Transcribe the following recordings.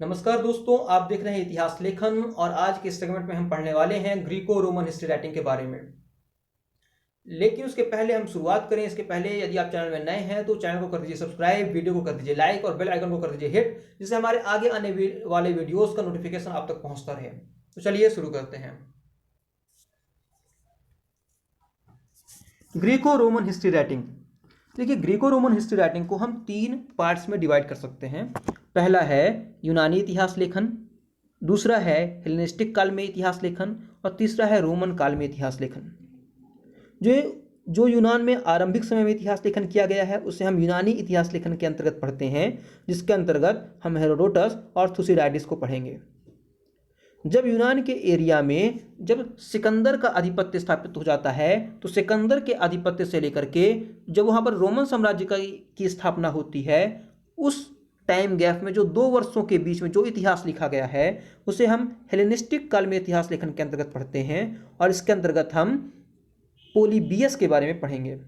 नमस्कार दोस्तों, आप देख रहे हैं इतिहास लेखन और आज के सेगमेंट में हम पढ़ने वाले हैं ग्रीको रोमन हिस्ट्री राइटिंग के बारे में। लेकिन उसके पहले हम शुरुआत करें, इसके पहले यदि आप चैनल में नए हैं तो चैनल को कर दीजिए सब्सक्राइब, वीडियो को कर दीजिए लाइक और बेल आइकन को कर दीजिए हिट, जिससे हमारे आगे आने वाले वीडियोस का नोटिफिकेशन आप तक पहुंचता रहे। तो चलिए शुरू करते हैं। Greco Roman history writing. देखिए, ग्रीको रोमन हिस्ट्री राइटिंग को हम 3 पार्ट्स में डिवाइड कर सकते हैं। पहला है यूनानी इतिहास लेखन, दूसरा है हेलेनिस्टिक काल में इतिहास लेखन और तीसरा है रोमन काल में इतिहास लेखन। जो जो यूनान में आरंभिक समय में इतिहास लेखन किया गया है उसे हम यूनानी इतिहास लेखन के अंतर्गत पढ़ते हैं, जिसके अंतर्गत हम हेरोडोटस और थुसिडाइडिस को पढ़ेंगे। जब यूनान के एरिया में जब सिकंदर का आधिपत्य स्थापित हो जाता है तो सिकंदर के आधिपत्य से लेकर के जब वहाँ पर रोमन साम्राज्य की स्थापना होती है, उस टाइम गैप में जो 2 वर्षों के बीच में जो इतिहास लिखा गया है उसे हम हेलेनिस्टिक काल में इतिहास लेखन के अंतर्गत पढ़ते हैं और इसके अंतर्गत हम पोलिबियस के बारे में पढ़ेंगे।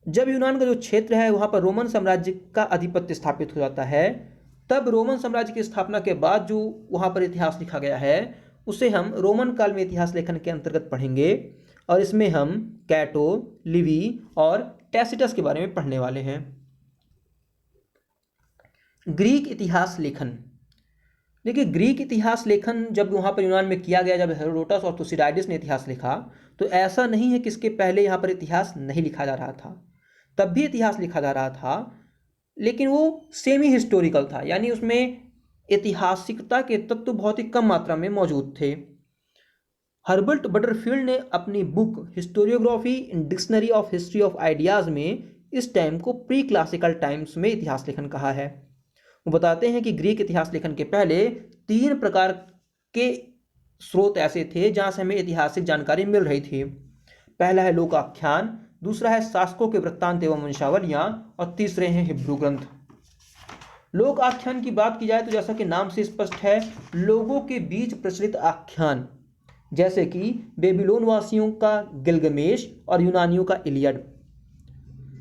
जब यूनान का जो क्षेत्र है वहाँ पर रोमन साम्राज्य का आधिपत्य स्थापित हो जाता है, तब रोमन साम्राज्य की स्थापना के बाद जो वहाँ पर इतिहास लिखा गया है उसे हम रोमन काल में इतिहास लेखन के अंतर्गत पढ़ेंगे और इसमें हम कैटो, लिवी और टैसिटस के बारे में पढ़ने वाले हैं। ग्रीक इतिहास लेखन। देखिए, ग्रीक इतिहास लेखन जब वहाँ पर यूनान में किया गया, जब हेरोडोटस और थुसिडाइडिस ने इतिहास लिखा, तो ऐसा नहीं है कि इसके पहले यहाँ पर इतिहास नहीं लिखा जा रहा था। तब भी इतिहास लिखा जा रहा था, लेकिन वो सेमी हिस्टोरिकल था, यानी उसमें ऐतिहासिकता के तत्व बहुत ही कम मात्रा में मौजूद थे। हर्बर्ट बटरफील्ड ने अपनी book historiography in dictionary of history of ideas में इस टाइम को प्री क्लासिकल टाइम्स में इतिहास लेखन कहा है। वो बताते हैं कि ग्रीक इतिहास लेखन के पहले 3 प्रकार के स्रोत ऐसे थे जहाँ से हमें ऐतिहासिक जानकारी मिल रही थी। पहला है लोकाख्यान, दूसरा है शासकों के वृत्तांत एवं वंशावलियाँ और तीसरे हैं हिब्रू ग्रंथ। लोक आख्यान की बात की जाए तो जैसा कि नाम से स्पष्ट है, लोगों के बीच प्रचलित आख्यान, जैसे कि बेबीलोन वासियों का गिलगमेश और यूनानियों का इलियड।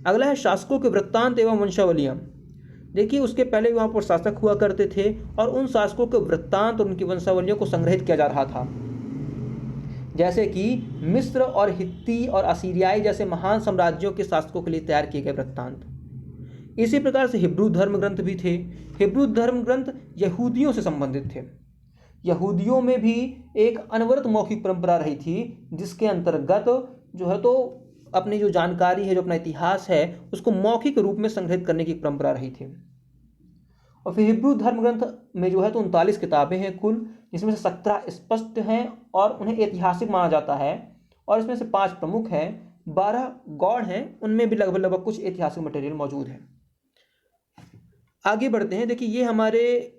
अगला है शासकों के वृत्तांत एवं वंशावलियाँ। देखिए, उसके पहले वहाँ पर शासक हुआ करते थे और उन शासकों के वृत्तांत और उनकी वंशावलियों को संग्रहित किया जा रहा था, जैसे कि मिस्र और हित्ती और असीरियाई जैसे महान साम्राज्यों के शासकों के लिए तैयार किए गए वृत्तांत। इसी प्रकार से हिब्रू धर्म ग्रंथ भी थे। हिब्रू धर्म ग्रंथ यहूदियों से संबंधित थे। यहूदियों में भी एक अनवरत मौखिक परंपरा रही थी, जिसके अंतर्गत जो है तो अपनी जो जानकारी है, जो अपना इतिहास है, उसको मौखिक रूप में संग्रहित करने की परंपरा रही थी। और फिर हिब्रू धर्म ग्रंथ में जो है तो 39 किताबें हैं कुल, जिसमें से 17 स्पष्ट हैं और उन्हें ऐतिहासिक माना जाता है, और इसमें से 5 प्रमुख हैं, 12 गौड़ हैं, उनमें भी लगभग लगभग कुछ ऐतिहासिक मटेरियल मौजूद है। आगे बढ़ते हैं। देखिए, ये हमारे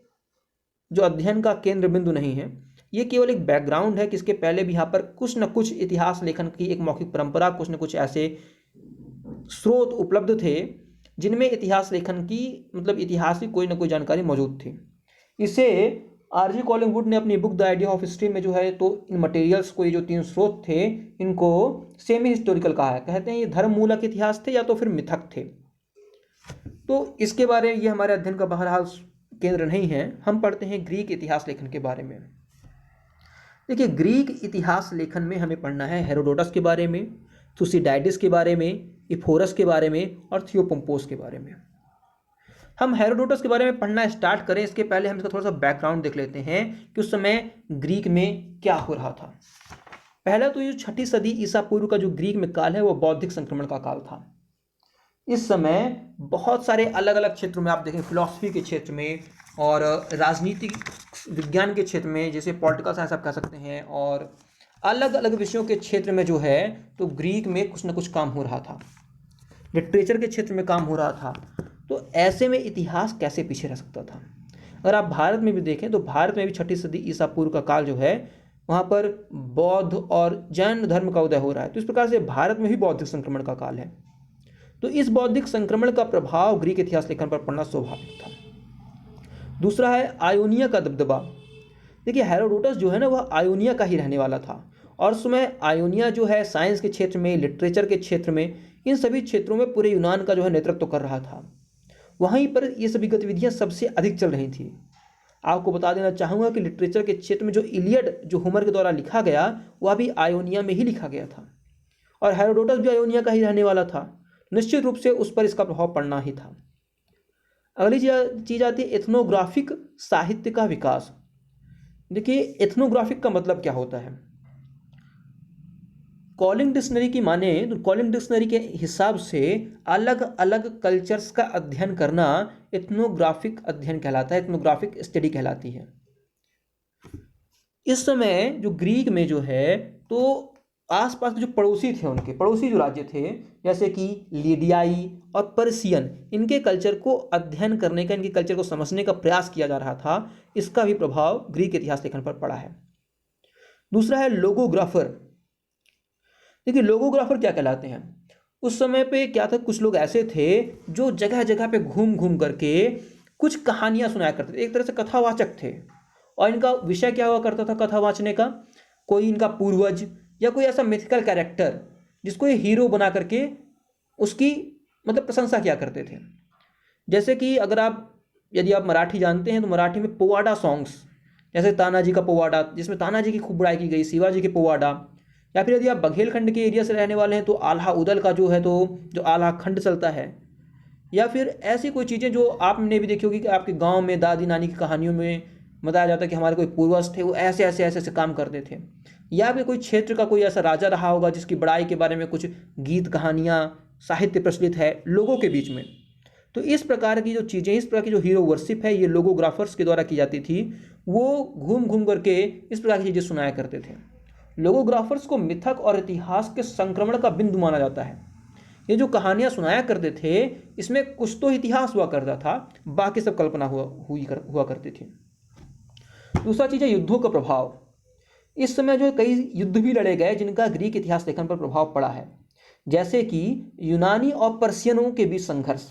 जो अध्ययन का केंद्र बिंदु नहीं है, ये केवल एक बैकग्राउंड है कि इसके पहले भी यहाँ पर कुछ न कुछ इतिहास लेखन की एक मौखिक परंपरा, कुछ न कुछ ऐसे स्रोत उपलब्ध थे जिनमें इतिहास लेखन की मतलब इतिहास की कोई ना कोई जानकारी मौजूद थी। इसे आरजी कॉलिंगवुड ने अपनी book the idea of history में जो है तो इन मटेरियल्स को, ये जो 3 स्रोत थे, इनको सेमी हिस्टोरिकल कहा है। कहते हैं ये धर्म मूलक इतिहास थे या तो फिर मिथक थे। तो इसके बारे में ये हमारे अध्ययन का बहरहाल केंद्र नहीं है। हम पढ़ते हैं ग्रीक इतिहास लेखन के बारे में। देखिए, ग्रीक इतिहास लेखन में हमें पढ़ना है हेरोडोटस के बारे में, थुसिडाइडिस के बारे में, इफोरस के बारे में और थियोपोम्पोस के बारे में। हम हेरोडोटस के बारे में पढ़ना स्टार्ट करें, इसके पहले हम इसका थोड़ा सा बैकग्राउंड देख लेते हैं कि उस समय ग्रीक में क्या हो रहा था। पहला तो ये 6ठी सदी ईसा पूर्व का जो ग्रीक में काल है वो बौद्धिक संक्रमण का काल था। इस समय बहुत सारे अलग अलग क्षेत्रों में, आप देखें फिलॉसफी के क्षेत्र में और राजनीतिक विज्ञान के क्षेत्र में, जैसे पॉलिटिकल साइंस आप कह सकते हैं, और अलग अलग विषयों के क्षेत्र में जो है तो ग्रीक में कुछ ना कुछ काम हो रहा था। लिटरेचर के क्षेत्र में काम हो रहा था। तो ऐसे में इतिहास कैसे पीछे रह सकता था। अगर आप भारत में भी देखें तो भारत में भी 6ठी सदी ईसा पूर्व का काल जो है वहाँ पर बौद्ध और जैन धर्म का उदय हो रहा है। तो इस प्रकार से भारत में भी बौद्धिक संक्रमण का काल है। तो इस बौद्धिक संक्रमण का प्रभाव ग्रीक इतिहास लेखन पर पड़ना स्वाभाविक था। दूसरा है आयोनिया का दबदबा। देखिए, हेरोडोटस जो है ना वह आयोनिया का ही रहने वाला था, और उस समय आयोनिया जो है साइंस के क्षेत्र में, लिटरेचर के क्षेत्र में, इन सभी क्षेत्रों में पूरे यूनान का जो है नेतृत्व कर रहा था। वहीं पर ये सभी गतिविधियां सबसे अधिक चल रही थी। आपको बता देना चाहूँगा कि लिटरेचर के क्षेत्र में जो इलियड जो होमर के द्वारा लिखा गया वह भी आयोनिया में ही लिखा गया था, और हेरोडोटस भी आयोनिया का ही रहने वाला था। निश्चित रूप से उस पर इसका प्रभाव पड़ना ही था। अगली चीज़ आती है एथनोग्राफिक साहित्य का विकास। देखिए एथनोग्राफिक का मतलब क्या होता है। कॉलिंग डिक्शनरी की माने तो कॉलिंग डिक्शनरी के हिसाब से अलग अलग कल्चर्स का अध्ययन करना एथनोग्राफिक अध्ययन कहलाता है, एथनोग्राफिक स्टडी कहलाती है। इस समय जो ग्रीक में जो है तो आसपास के जो पड़ोसी थे, उनके पड़ोसी जो राज्य थे जैसे कि लीडियाई और पर्सियन, इनके कल्चर को अध्ययन करने का, इनके कल्चर को समझने का प्रयास किया जा रहा था। इसका भी प्रभाव ग्रीक इतिहास लेखन पर पड़ा है। दूसरा है लोगोग्राफर। देखिए लोगोग्राफर क्या कहलाते हैं। उस समय पे क्या था, कुछ लोग ऐसे थे जो जगह जगह पे घूम घूम करके कुछ कहानियां सुनाया करते थे, एक तरह से कथावाचक थे। और इनका विषय क्या हुआ करता था कथा वाचने का, कोई इनका पूर्वज या कोई ऐसा मिथिकल कैरेक्टर जिसको ये हीरो बना करके उसकी मतलब प्रशंसा किया करते थे। जैसे कि अगर आप यदि आप मराठी जानते हैं तो मराठी में पोवाडा सॉन्ग्स, जैसे तानाजी का पोवाडा जिसमें तानाजी की खूब बड़ाई की गई, शिवाजी के पोवाडा, या फिर यदि आप बघेलखंड के एरिया से रहने वाले हैं तो आल्हा उदल का जो है तो जो आल्हा खंड चलता है, या फिर ऐसी कोई चीज़ें जो आपने भी देखी होगी कि आपके गांव में दादी नानी की कहानियों में बताया जाता है कि हमारे कोई पूर्वज थे वो ऐसे ऐसे ऐसे ऐसे काम करते थे, या फिर कोई क्षेत्र का कोई ऐसा राजा रहा होगा जिसकी बड़ाई के बारे में कुछ गीत कहानियाँ साहित्य प्रचलित है लोगों के बीच में। तो इस प्रकार की जो चीज़ें, इस प्रकार की जो हीरो वर्शिप है ये लोगोग्राफर्स के द्वारा की जाती थी। वो घूम घूम करके इस प्रकार की चीज़ें सुनाया करते थे। लोगोग्राफर्स को मिथक और इतिहास के संक्रमण का बिंदु माना जाता है। ये जो कहानियाँ सुनाया करते थे इसमें कुछ तो इतिहास हुआ करता था, बाकी सब कल्पना हुआ करती थी। दूसरा चीज़ है युद्धों का प्रभाव। इस समय जो कई युद्ध भी लड़े गए जिनका ग्रीक इतिहास लेखन पर प्रभाव पड़ा है, जैसे कि यूनानी और पर्सियनों के बीच संघर्ष।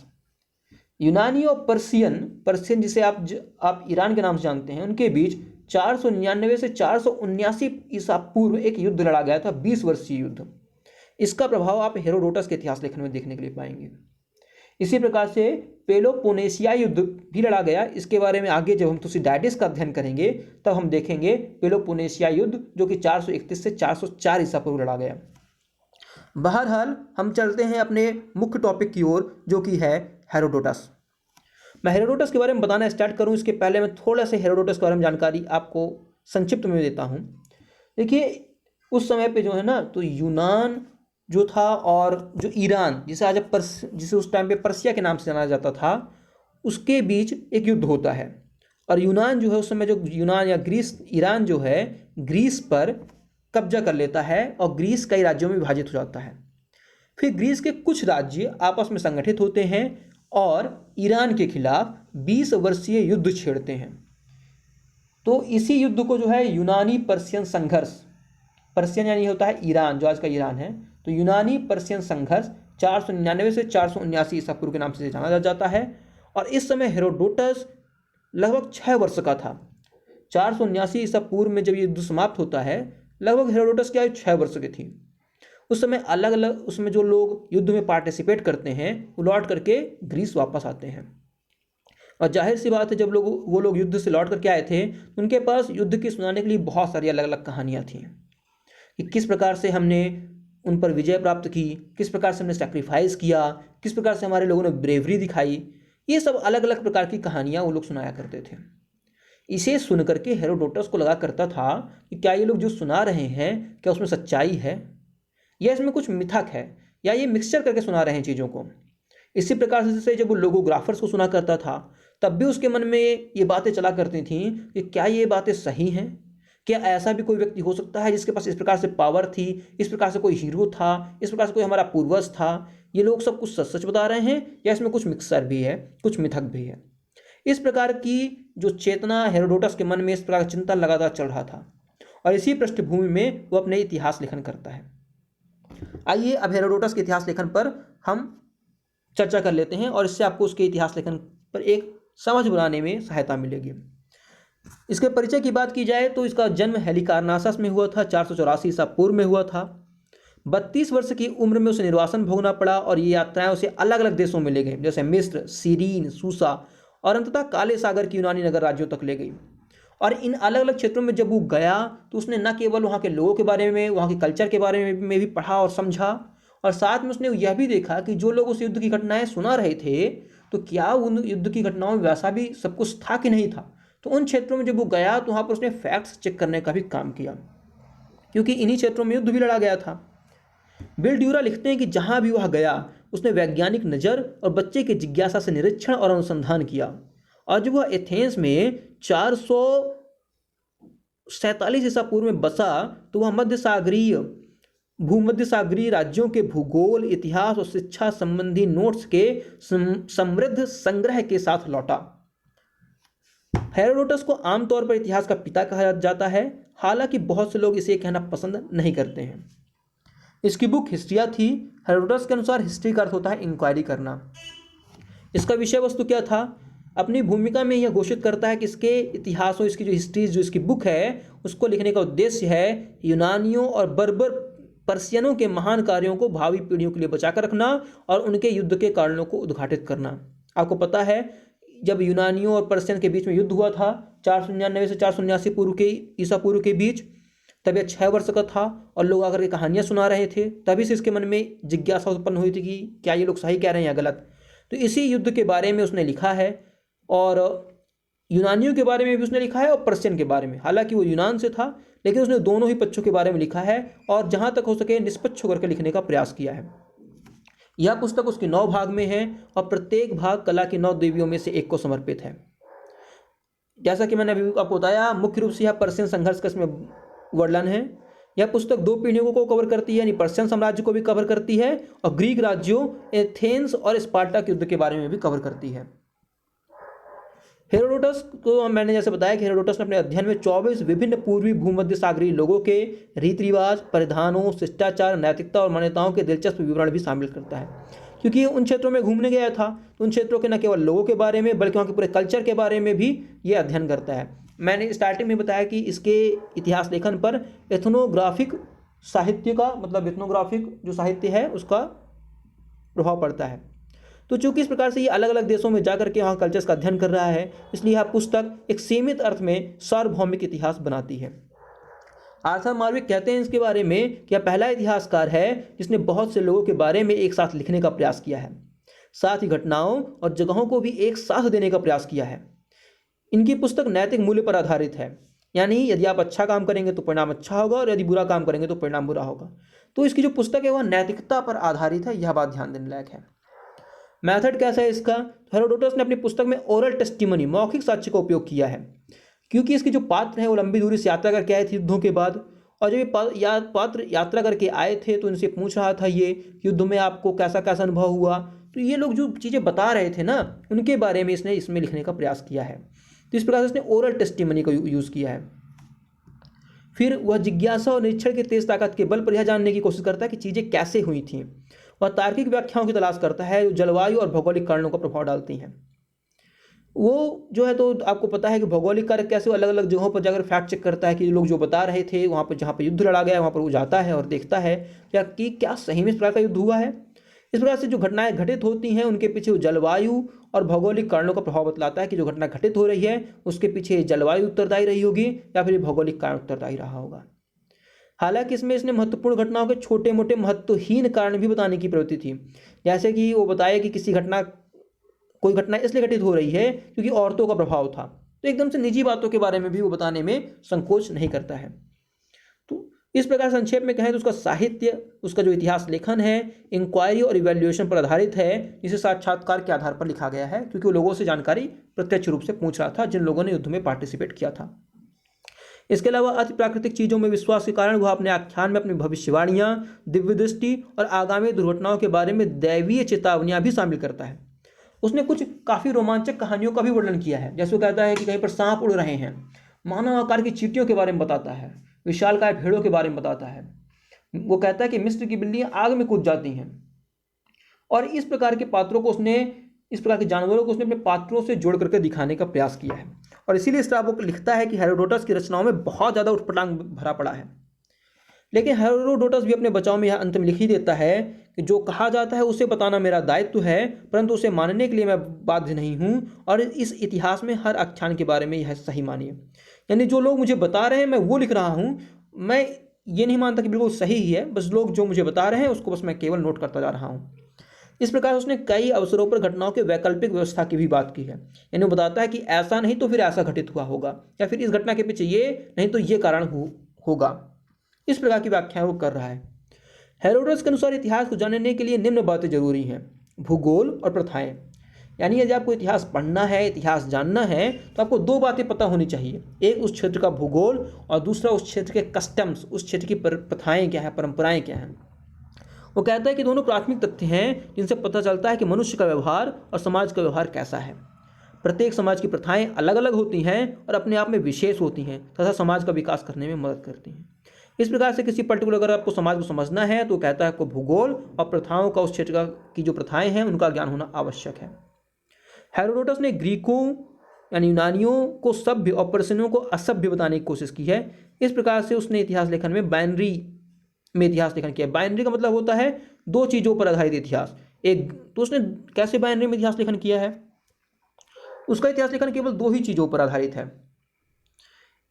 यूनानी और पर्सियन जिसे आप ईरान के नाम से जानते हैं, उनके बीच 499 से 479 ईसा पूर्व एक युद्ध लड़ा गया था, 20 वर्षीय युद्ध। इसका प्रभाव आप हेरोडोटस के इतिहास लेखन में देखने के लिए पाएंगे। इसी प्रकार से पेलोपोनेशिया युद्ध भी लड़ा गया। इसके बारे में आगे जब हम तुसिडाइडिस का अध्ययन करेंगे तब हम देखेंगे पेलोपोनेशिया युद्ध जो कि 431 से 404 ईसा पूर्व लड़ा गया। बहरहाल हम चलते हैं अपने मुख्य टॉपिक की ओर जो कि है हेरोडोटस। मैं हेरोडोटस के बारे में बताना स्टार्ट करूं इसके पहले मैं थोड़ा सा हेरोडोटस के बारे में जानकारी आपको संक्षिप्त में देता हूं। देखिए उस समय पे जो है ना तो यूनान जो था और जो ईरान जिसे उस टाइम पे पर्सिया के नाम से जाना जाता था, उसके बीच एक युद्ध होता है। और यूनान जो है उस समय जो यूनान या ग्रीस, ईरान जो है ग्रीस पर कब्जा कर लेता है और ग्रीस कई राज्यों में विभाजित हो जाता है। फिर ग्रीस के कुछ राज्य आपस में संगठित होते हैं और ईरान के खिलाफ 20 वर्षीय युद्ध छेड़ते हैं। तो इसी युद्ध को जो है यूनानी पर्सियन संघर्ष, पर्सियन यानी होता है ईरान, जो आज का ईरान है, तो यूनानी पर्सियन संघर्ष 499 से 479 ईसा पूर्व के नाम से जाना जाता है। और इस समय हेरोडोटस लगभग 6 वर्ष का था। 479 ईसा पूर्व में जब ये युद्ध समाप्त होता है, लगभग हेरोडोटस की आयु 6 वर्ष की थी। उस समय अलग अलग उसमें जो लोग युद्ध में पार्टिसिपेट करते हैं वो लौट करके ग्रीस वापस आते हैं। और जाहिर सी बात है जब वो लोग युद्ध से लौट करके आए थे उनके पास युद्ध की सुनाने के लिए बहुत सारी अलग अलग कहानियाँ थीं कि किस प्रकार से हमने उन पर विजय प्राप्त की, किस प्रकार से हमने सेक्रीफाइस किया, किस प्रकार से हमारे लोगों ने ब्रेवरी दिखाई। ये सब अलग अलग प्रकार की कहानियाँ वो लोग सुनाया करते थे। इसे सुन करके हेरोडोटस को लगा करता था कि क्या ये लोग जो सुना रहे हैं क्या उसमें सच्चाई है या इसमें कुछ मिथक है या ये मिक्सचर करके सुना रहे हैं चीज़ों को। इसी प्रकार से जब वो लोगोग्राफर्स को सुना करता था तब भी उसके मन में ये बातें चला करती थीं कि क्या ये बातें सही हैं, क्या ऐसा भी कोई व्यक्ति हो सकता है जिसके पास इस प्रकार से पावर थी, इस प्रकार से कोई हीरो था, इस प्रकार से कोई हमारा पूर्वज था। ये लोग सब कुछ सच सच बता रहे हैं या इसमें कुछ मिक्सर भी है, कुछ मिथक भी है। इस प्रकार की जो चेतना हेरोडोटस के मन में, इस प्रकार का चिंतन लगातार चल रहा था और इसी पृष्ठभूमि में वो अपने इतिहास लेखन करता है। आइए अब हेरोडोटस के इतिहास लेखन पर हम चर्चा कर लेते हैं और इससे आपको उसके इतिहास लेखन पर एक समझ बनाने में सहायता मिलेगी। इसके परिचय की बात की जाए तो इसका जन्म हेलिकार्नासस में हुआ था, 484 ईसा पूर्व में हुआ था। 32 वर्ष की उम्र में उसे निर्वासन भोगना पड़ा और ये यात्राएं उसे अलग अलग देशों में ले गई, जैसे मिस्र, सीरीन, सूसा और अंततः काले सागर की यूनानी नगर राज्यों तक ले गई। और इन अलग अलग क्षेत्रों में जब वो गया तो उसने न केवल वहाँ के लोगों के बारे में, वहाँ के कल्चर के बारे में भी पढ़ा और समझा, और साथ में उसने यह भी देखा कि जो लोग उस युद्ध की घटनाएं सुना रहे थे तो क्या उन युद्ध की घटनाओं में वैसा भी सब कुछ था कि नहीं था। तो उन क्षेत्रों में जब वो गया तो वहाँ पर उसने फैक्ट्स चेक करने का भी काम किया, क्योंकि इन्हीं क्षेत्रों में युद्ध भी लड़ा गया था। बिल ड्यूरा लिखते हैं कि जहाँ भी वह गया उसने वैज्ञानिक नज़र और बच्चे की जिज्ञासा से निरीक्षण और अनुसंधान किया। और जब वह एथेंस में 447 ईसा पूर्व में बसा तो वह भूमध्य सागरीय राज्यों के भूगोल, इतिहास और शिक्षा संबंधी नोट्स के समृद्ध संग्रह के साथ लौटा। हेरोडोटस को आमतौर पर इतिहास का पिता कहा जाता है, हालांकि बहुत से लोग इसे कहना पसंद नहीं करते हैं। इसकी बुक हिस्ट्रिया थी। हेरोडोटस के अनुसार हिस्ट्री का अर्थ होता है इंक्वायरी करना। इसका विषय वस्तु क्या था? अपनी भूमिका में यह घोषित करता है कि इसके इतिहास और इसकी जो हिस्ट्री, जो इसकी बुक है, उसको लिखने का उद्देश्य है यूनानियों और बर्बर पर्सियनों के महान कार्यों को भावी पीढ़ियों के लिए बचाकर रखना और उनके युद्ध के कारणों को उद्घाटित करना। आपको पता है जब यूनानियों और पर्सियन के बीच में युद्ध हुआ था 499 से 479 पूर्व के ईसा पूर्व के बीच, तब यह 6 वर्ष का था और लोग आकर के कहानियाँ सुना रहे थे। तभी से इसके मन में जिज्ञासा उत्पन्न हुई थी कि क्या ये लोग सही कह रहे हैं या गलत। तो इसी युद्ध के बारे में उसने लिखा है, और यूनानियों के बारे में भी उसने लिखा है और पर्सियन के बारे में। हालांकि वो यूनान से था, लेकिन उसने दोनों ही पक्षों के बारे में लिखा है और जहाँ तक हो सके निष्पक्ष होकर के लिखने का प्रयास किया है। यह पुस्तक उसकी 9 भाग में है और प्रत्येक भाग कला की 9 देवियों में से एक को समर्पित है। जैसा कि मैंने अभी आपको बताया, मुख्य रूप से यह पर्सियन संघर्ष का इसमें वर्णन है। यह पुस्तक 2 पीढ़ियों को कवर करती है, यानी पर्सियन साम्राज्य को भी कवर करती है और ग्रीक राज्यों एथेंस और स्पार्टा के युद्ध के बारे में भी कवर करती है। हेरोडोटस को मैंने जैसे बताया कि हेरोडोटस ने अपने अध्ययन में 24 विभिन्न पूर्वी भूमध्य सागरीय लोगों के रीति रिवाज, परिधानों, शिष्टाचार, नैतिकता और मान्यताओं के दिलचस्प विवरण भी शामिल करता है। क्योंकि उन क्षेत्रों में घूमने गया था तो उन क्षेत्रों के न केवल लोगों के बारे में बल्कि वहाँ के पूरे कल्चर के बारे में भी ये अध्ययन करता है। मैंने स्टार्टिंग में बताया कि इसके इतिहास लेखन पर एथनोग्राफिक साहित्य का, मतलब एथनोग्राफिक जो साहित्य है उसका प्रभाव पड़ता है। तो चूंकि इस प्रकार से ये अलग अलग देशों में जाकर के वहाँ कल्चर्स का अध्ययन कर रहा है, इसलिए यह पुस्तक एक सीमित अर्थ में सार्वभौमिक इतिहास बनाती है। आर्थर मार्विक कहते हैं इसके बारे में कि यह पहला इतिहासकार है जिसने बहुत से लोगों के बारे में एक साथ लिखने का प्रयास किया है, साथ ही घटनाओं और जगहों को भी एक साथ देने का प्रयास किया है। इनकी पुस्तक नैतिक मूल्य पर आधारित है, यानी यदि आप अच्छा काम करेंगे तो परिणाम अच्छा होगा और यदि बुरा काम करेंगे तो परिणाम बुरा होगा। तो इसकी जो पुस्तक है वह नैतिकता पर आधारित है, यह बात ध्यान देने लायक है। मेथड कैसा है इसका? हेरोडोटस ने अपनी पुस्तक में ओरल टेस्टिमनी, मौखिक साक्ष्य का उपयोग किया है, क्योंकि इसके जो पात्र हैं वो लंबी दूरी से यात्रा करके आए थे युद्धों के बाद, और जब ये पात्र यात्रा करके आए थे तो इनसे पूछ रहा था ये युद्ध में आपको कैसा कैसा अनुभव हुआ। तो ये लोग जो चीज़ें बता रहे थे ना, उनके बारे में इसने इसमें लिखने का प्रयास किया है। तो इस प्रकार से इसने ओरल टेस्टिमनी का यूज़ किया है। फिर वह जिज्ञासा और निरीक्षण की तेज ताकत के बल पर यह जानने की कोशिश करता है कि चीज़ें कैसे हुई थीं। वह तार्किक व्याख्याओं की तलाश करता है जो जलवायु और भौगोलिक कारणों का प्रभाव डालती हैं। वो जो है, तो आपको पता है कि भौगोलिक कारक कैसे वो अलग अलग जगहों पर जाकर फैक्ट चेक करता है कि लोग जो बता रहे थे वहाँ पर, जहाँ पर युद्ध लड़ा गया वहाँ पर वो जाता है और देखता है क्या सही में इस प्रकार का युद्ध हुआ है। इस प्रकार से जो घटनाएं घटित होती हैं उनके पीछे जलवायु और भौगोलिक कारणों का प्रभाव बतलाता है कि जो घटना घटित हो रही है उसके पीछे जलवायु उत्तरदायी रही होगी या फिर भौगोलिक कारण उत्तरदायी रहा होगा। हालांकि इसमें इसने महत्वपूर्ण घटनाओं के छोटे मोटे महत्वहीन कारण भी बताने की प्रवृत्ति थी, जैसे कि वो बताया कि कोई घटना इसलिए घटित हो रही है क्योंकि औरतों का प्रभाव था। तो एकदम से निजी बातों के बारे में भी वो बताने में संकोच नहीं करता है। तो इस प्रकार संक्षेप में कहें तो उसका साहित्य, उसका जो इतिहास लेखन है, इंक्वायरी और इवैल्यूएशन पर आधारित है, जिसे साक्षात्कार के आधार पर लिखा गया है, क्योंकि वो लोगों से जानकारी प्रत्यक्ष रूप से पूछ रहा था जिन लोगों ने युद्ध में पार्टिसिपेट किया था। इसके अलावा अति प्राकृतिक चीज़ों में विश्वास के कारण वह अपने आख्यान में अपनी भविष्यवाणियाँ, दिव्य दृष्टि और आगामी दुर्घटनाओं के बारे में दैवीय चेतावनियाँ भी शामिल करता है। उसने कुछ काफ़ी रोमांचक कहानियों का भी वर्णन किया है, जैसे वो कहता है कि कहीं पर सांप उड़ रहे हैं, मानव आकार की चींटियों के बारे में बताता है, विशालकाय भेड़ों के बारे में बताता है। वो कहता है कि मिस्र की बिल्लियाँ आग में कूद जाती हैं, और इस प्रकार के जानवरों को उसने अपने पात्रों से जोड़ करके दिखाने का प्रयास किया है। और इसीलिए स्ट्रैबो लिखता है कि हेरोडोटस की रचनाओं में बहुत ज़्यादा उटपटांग भरा पड़ा है। लेकिन हेरोडोटस भी अपने बचाव में यह अंत में लिख ही देता है कि जो कहा जाता है उसे बताना मेरा दायित्व है, परंतु उसे मानने के लिए मैं बाध्य नहीं हूँ, और इस इतिहास में हर आख्यान के बारे में यह सही मानिए। यानी जो लोग मुझे बता रहे हैं मैं वो लिख रहा हूँ, मैं ये नहीं मानता कि बिल्कुल सही ही है, बस लोग जो मुझे बता रहे हैं उसको बस मैं केवल नोट करता जा रहा हूँ। इस प्रकार उसने कई अवसरों पर घटनाओं के वैकल्पिक व्यवस्था की भी बात की है। यानी वो बताता है कि ऐसा नहीं तो फिर ऐसा घटित हुआ होगा, या फिर इस घटना के पीछे ये नहीं तो ये कारण होगा। इस प्रकार की व्याख्या वो कर रहा है। हेरोडोटस के अनुसार इतिहास को जानने के लिए निम्न बातें जरूरी हैं: भूगोल और प्रथाएं। यानी यदि आपको इतिहास पढ़ना है, इतिहास जानना है, तो आपको दो बातें पता होनी चाहिए। एक उस क्षेत्र का भूगोल, और दूसरा उस क्षेत्र के कस्टम्स, उस क्षेत्र की प्रथाएं क्या है, परंपराएं क्या हैं। वो कहता है कि दोनों प्राथमिक तथ्य हैं जिनसे पता चलता है कि मनुष्य का व्यवहार और समाज का व्यवहार कैसा है। प्रत्येक समाज की प्रथाएं अलग अलग होती हैं और अपने आप में विशेष होती हैं तथा समाज का विकास करने में मदद करती हैं। इस प्रकार से किसी पर्टिकुलर अगर आपको समाज को समझना है तो कहता है आपको भूगोल और प्रथाओं का, उस क्षेत्र की जो प्रथाएं हैं उनका ज्ञान होना आवश्यक है। हेरोडोटस ने ग्रीकों यानी यूनानियों को सभ्य और पर्शियनों को असभ्य बताने की कोशिश की है। इस प्रकार से उसने इतिहास लेखन में बाइनरी में इतिहास लेखन किया। बाइनरी का मतलब होता है दो चीज़ों पर आधारित इतिहास। एक तो उसने कैसे बाइनरी में इतिहास लेखन किया है, उसका इतिहास लेखन केवल दो ही चीज़ों पर आधारित है।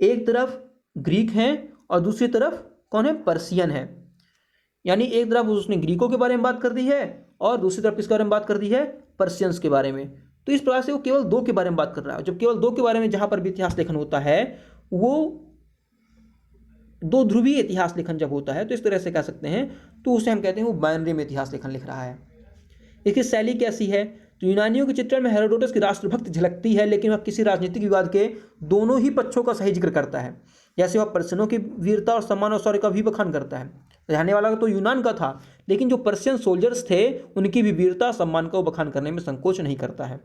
एक तरफ ग्रीक हैं और दूसरी तरफ कौन है, पर्शियन है। यानी एक तरफ उसने ग्रीकों के बारे में बात कर दी है और दूसरी तरफ किसके बारे में बात कर दी है, पर्शियंस के बारे में। तो इस प्रकार से वो केवल दो के बारे में बात कर रहा है। जब केवल दो के बारे में जहाँ पर भी इतिहास लेखन होता है वो दो ध्रुवीय इतिहास लेखन जब होता है तो इस तरह से कह सकते हैं, तो उसे हम कहते हैं वो बाइनरी में इतिहास लेखन लिख रहा है। इसकी शैली कैसी है, तो यूनानियों के चित्रण में हेरोडोटस की राष्ट्रभक्ति झलकती है, लेकिन वह किसी राजनीतिक विवाद के दोनों ही पक्षों का सही जिक्र करता है। जैसे वह पर्शियनों की वीरता और सम्मान और शौर्य का भी बखान करता है। रहने वाला तो यूनान का था, लेकिन जो पर्शियन सोल्जर्स थे उनकी भी वीरता सम्मान का वो बखान करने में संकोच नहीं करता है।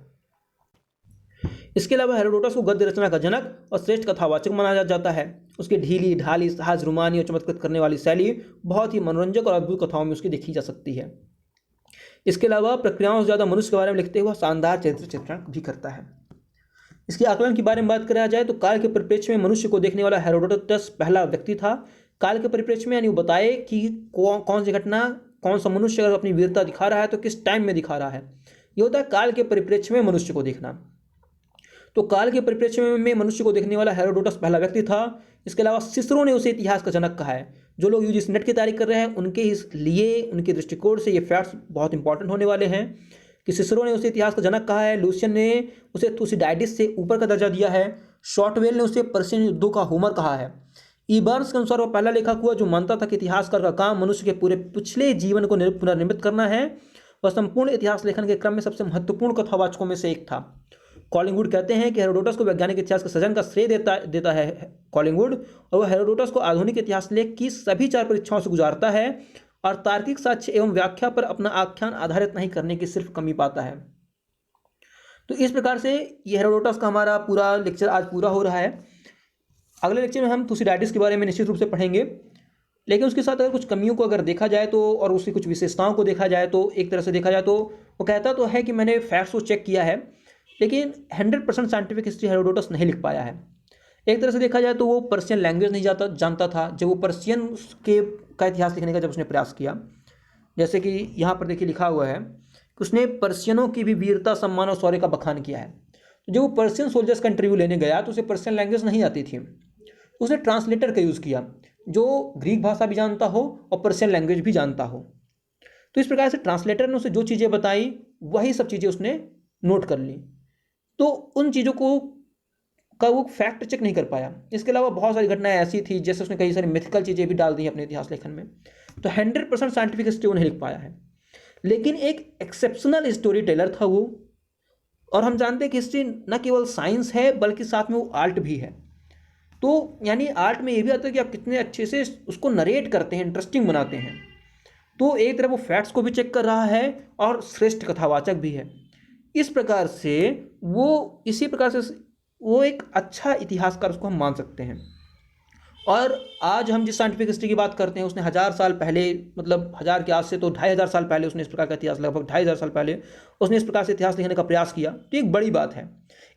इसके अलावा हेरोडोटस को गद्य रचना का जनक और श्रेष्ठ कथावाचक माना जाता है। उसकी ढीली ढाली, साहस, रुमानी और चमत्कृत करने वाली शैली बहुत ही मनोरंजक और अद्भुत कथाओं में उसकी देखी जा सकती है। इसके अलावा प्रक्रियाओं से ज़्यादा मनुष्य के बारे में लिखते हुए शानदार चरित्र चित्रण भी करता है। इसके आकलन के बारे में बात करा जाए तो काल के परिप्रेक्ष्य में मनुष्य को देखने वाला हेरोडोटस पहला व्यक्ति था। काल के परिप्रेक्ष्य में यानी वो बताए कि कौन सी घटना, कौन सा मनुष्य अगर अपनी वीरता दिखा रहा है तो किस टाइम में दिखा रहा है। ये होता है काल के परिप्रेक्ष्य में मनुष्य को देखना। तो काल के परिप्रेक्ष्य में मनुष्य को देखने वाला हेरोडोटस पहला व्यक्ति था। इसके अलावा सिसरो ने उसे इतिहास का जनक कहा है। जो लोग यूजीसी नेट की तैयारी कर रहे हैं उनके लिए, उनके दृष्टिकोण से ये फैक्ट्स बहुत इंपॉर्टेंट होने वाले हैं कि सिसरो ने उसे इतिहास का जनक कहा है, लूसियन ने उसे थुसिडाइडिस से ऊपर का दर्जा दिया है, शॉर्टवेल ने उसे पर्शियन युद्धों का होमर कहा है। ईबर्न्स के अनुसार वह पहला लेखक हुआ जो मानता था कि इतिहासकार का काम मनुष्य के पूरे पिछले जीवन को पुनर्निर्मित करना है। वह संपूर्ण इतिहास लेखन के क्रम में सबसे महत्वपूर्ण कथावाचकों में से एक था। कॉलिंगवुड कहते हैं कि हेरोडोटस को वैज्ञानिक इतिहास के सृजन का श्रेय देता है कॉलिंगवुड, और वह हेरोडोटस को आधुनिक इतिहास लेख की सभी 4 परीक्षाओं से गुजारता है और तार्किक साक्ष्य एवं व्याख्या पर अपना आख्यान आधारित नहीं करने की सिर्फ कमी पाता है। तो इस प्रकार से ये हेरोडोटस का हमारा पूरा लेक्चर आज पूरा हो रहा है। अगले लेक्चर में हम थुसिडाइडिस के बारे में निश्चित रूप से पढ़ेंगे, लेकिन उसके साथ अगर कुछ कमियों को अगर देखा जाए तो और उसकी कुछ विशेषताओं को देखा जाए तो एक तरह से देखा जाए तो वो कहता तो है कि मैंने फैक्ट्स को चेक किया है, लेकिन 100% साइंटिफिक हिस्ट्री हेरोडोटस नहीं लिख पाया है। एक तरह से देखा जाए तो वो पर्शियन लैंग्वेज नहीं जानता था जब वो पर्शियन का इतिहास लिखने का जब उसने प्रयास किया। जैसे कि यहाँ पर देखिए लिखा हुआ है कि उसने पर्शियनों की भी वीरता, सम्मान और शौर्य का बखान किया है। तो जब वो पर्शियन सोल्जर्स का इंटरव्यू लेने गया तो उसे पर्शियन लैंग्वेज नहीं आती थी, उसने ट्रांसलेटर का यूज़ किया जो ग्रीक भाषा भी जानता हो और पर्शियन लैंग्वेज भी जानता हो। तो इस प्रकार से ट्रांसलेटर ने उसे जो चीज़ें बताई वही सब चीज़ें उसने नोट कर ली, तो उन चीज़ों का वो फैक्ट चेक नहीं कर पाया। इसके अलावा बहुत सारी घटनाएं ऐसी थी जैसे उसने कई सारी मिथिकल चीज़ें भी डाल दी अपने इतिहास लेखन में, तो 100% साइंटिफिक हिस्ट्री वो नहीं लिख पाया है। लेकिन एक एक्सेप्शनल स्टोरी टेलर था वो, और हम जानते हैं कि हिस्ट्री न केवल साइंस है बल्कि साथ में वो आर्ट भी है। तो यानी आर्ट में ये भी आता है कि आप कितने अच्छे से उसको नरेट करते हैं, इंटरेस्टिंग बनाते हैं। तो एक तरफ वो फैक्ट्स को भी चेक कर रहा है और श्रेष्ठ कथावाचक भी है। इस प्रकार से इसी प्रकार से वो एक अच्छा इतिहासकार उसको हम मान सकते हैं। और आज हम जिस साइंटिफिक हिस्ट्री की बात करते हैं उसने 1000 साल पहले, मतलब 1000 के आज से तो 2500 साल पहले उसने इस प्रकार का इतिहास, लगभग 2500 साल पहले उसने इस प्रकार से इतिहास लिखने का प्रयास किया। तो एक बड़ी बात है,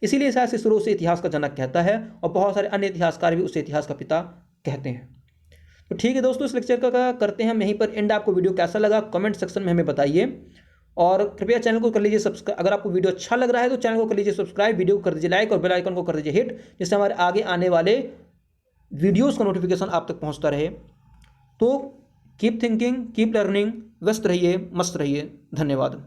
इसीलिए शायद सिसरो से इतिहास का जनक कहता है और बहुत सारे अन्य इतिहासकार भी उसे इतिहास का पिता कहते हैं। तो ठीक है दोस्तों, इस लेक्चर का करते हैं हम यहीं पर एंड। आपको वीडियो कैसा लगा कमेंट सेक्शन में हमें बताइए, और कृपया चैनल को कर लीजिए सब्सक्राइब। अगर आपको वीडियो अच्छा लग रहा है तो चैनल को कर लीजिए सब्सक्राइब, वीडियो को कर दीजिए लाइक और बेल आइकन को कर दीजिए हिट, जिससे हमारे आगे आने वाले वीडियोस का नोटिफिकेशन आप तक पहुंचता रहे। तो कीप थिंकिंग, कीप लर्निंग, व्यस्त रहिए, मस्त रहिए। धन्यवाद।